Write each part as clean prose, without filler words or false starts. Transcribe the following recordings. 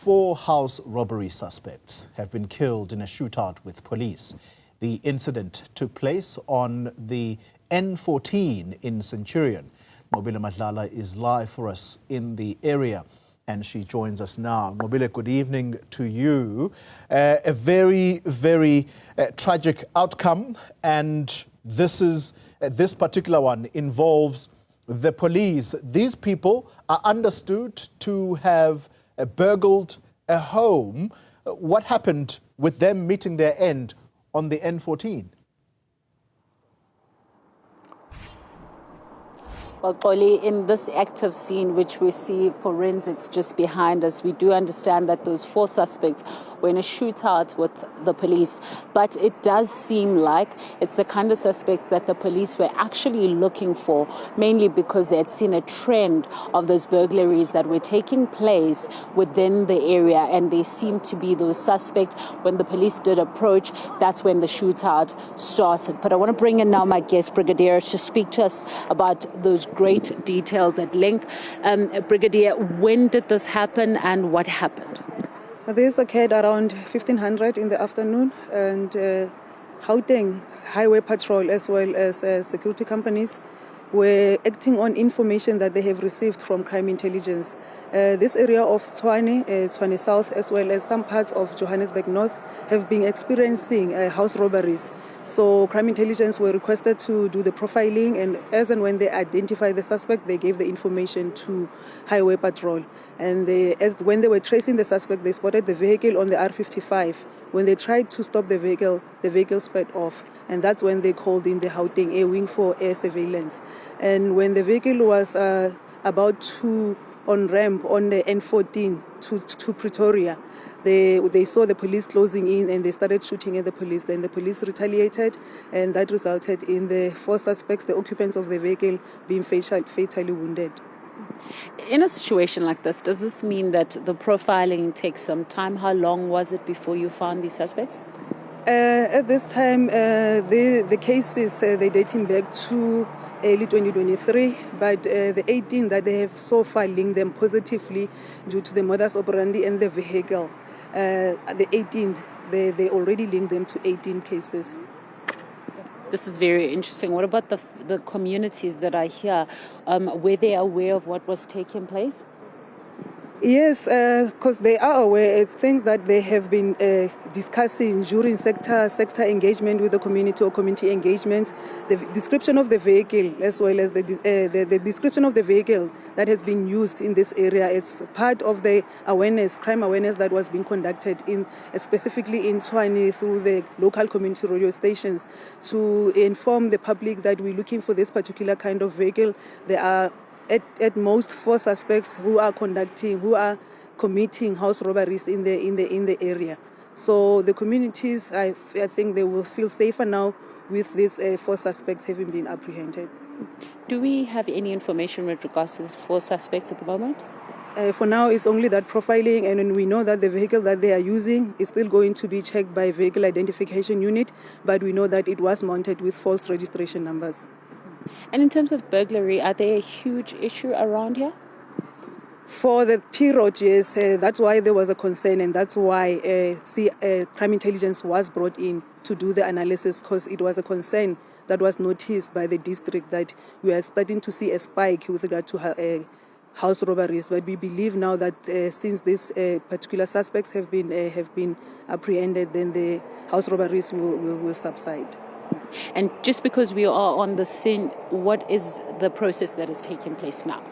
4 house robbery suspects have been killed in a shootout with police. The incident took place on the N14 in Centurion. Nqobile Madlala is live for us in the area, and she joins us now. Nqobile, good evening to you. A very, very tragic outcome, and this particular one involves the police. These people are understood to have burgled a home. What happened with them meeting their end on the N14? Well, Xoli, in this active scene, which we see forensics just behind us, we do understand that those 4 suspects were in a shootout with the police. But it does seem like it's the kind of suspects that the police were actually looking for, mainly because they had seen a trend of those burglaries that were taking place within the area, and they seemed to be those suspects. When the police did approach, that's when the shootout started. But I want to bring in now my guest, Brigadier, to speak to us about those great details at length. Brigadier, when did this happen and what happened? This occurred around 1500 in the afternoon, and Gauteng Highway Patrol as well as security companies were acting on information that they have received from crime intelligence. This area of Tshwane South, as well as some parts of Johannesburg North, have been experiencing house robberies. So crime intelligence were requested to do the profiling, and as and when they identify the suspect, they gave the information to Highway Patrol. And when they were tracing the suspect, they spotted the vehicle on the R55. When they tried to stop the vehicle sped off. And that's when they called in the Gauteng Air Wing for air surveillance. And when the vehicle was about to on-ramp on the N14 to Pretoria, they saw the police closing in and they started shooting at the police. Then the police retaliated, and that resulted in the 4 suspects, the occupants of the vehicle, being fatally wounded. In a situation like this, does this mean that the profiling takes some time? How long was it before you found these suspects? At this time, the cases, they're dating back to early 2023, but the 18 that they have so far linked them positively due to the modus operandi and the vehicle. The 18th, they already linked them to 18 cases. This is very interesting. What about the communities that are here? Were they aware of what was taking place? Yes, because they are aware. It's things that they have been discussing during sector engagement with the community or community engagements. The description of the vehicle, as well as the description of the vehicle that has been used in this area, is part of the crime awareness that was being conducted specifically in Tshwane through the local community radio stations to inform the public that we're looking for this particular kind of vehicle. There are at most 4 suspects who are committing house robberies in the area. So the communities, I think they will feel safer now with these 4 suspects having been apprehended. Do we have any information with regards to these 4 suspects at the moment? For now, it's only that profiling, and we know that the vehicle that they are using is still going to be checked by Vehicle Identification Unit, but we know that it was mounted with false registration numbers. And in terms of burglary, are they a huge issue around here? For the period, yes, that's why there was a concern, and that's why crime intelligence was brought in to do the analysis, because it was a concern that was noticed by the district that we are starting to see a spike with regard to house robberies. But we believe now that since these particular suspects have been apprehended, then the house robberies will subside. And just because we are on the scene, what is the process that is taking place now?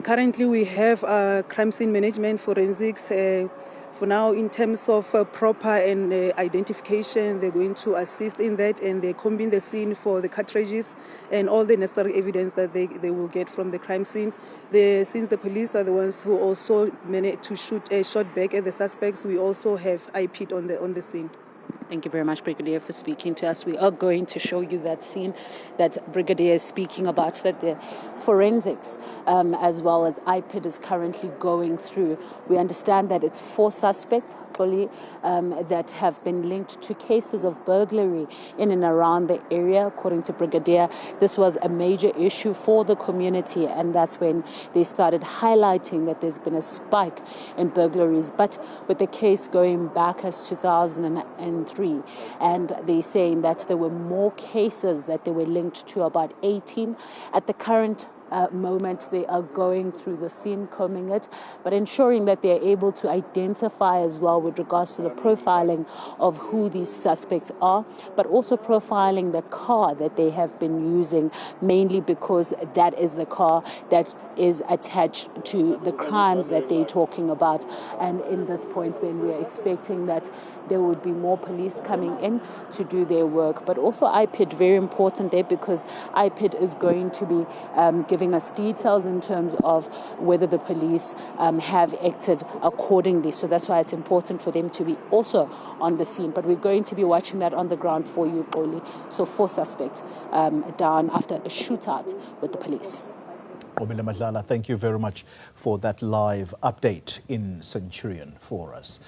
Currently, we have crime scene management, forensics. For now, in terms of proper and identification, they're going to assist in that, and they combine the scene for the cartridges and all the necessary evidence that they will get from the crime scene. Since the police are the ones who also managed to shoot a shot back at the suspects, we also have IP'd on the scene. Thank you very much, Brigadier, for speaking to us. We are going to show you that scene that Brigadier is speaking about, that the forensics as well as IPID is currently going through. We understand that it's 4 suspects, Xoli, that have been linked to cases of burglary in and around the area. According to Brigadier, this was a major issue for the community, and that's when they started highlighting that there's been a spike in burglaries. But with the case going back as 2003, and they're saying that there were more cases that they were linked to, about 18 at the current moment. They are going through the scene, combing it, but ensuring that they're able to identify as well with regards to the profiling of who these suspects are, but also profiling the car that they have been using, mainly because that is the car that is attached to the crimes that they're talking about. And in this point, then we are expecting that there would be more police coming in to do their work, but also IPID, very important there, because IPID is going to be giving us details in terms of whether the police have acted accordingly. So that's why it's important for them to be also on the scene. But we're going to be watching that on the ground for you, Oli. So 4 suspects down after a shootout with the police. Nqobile Madlala, thank you very much for that live update in Centurion for us.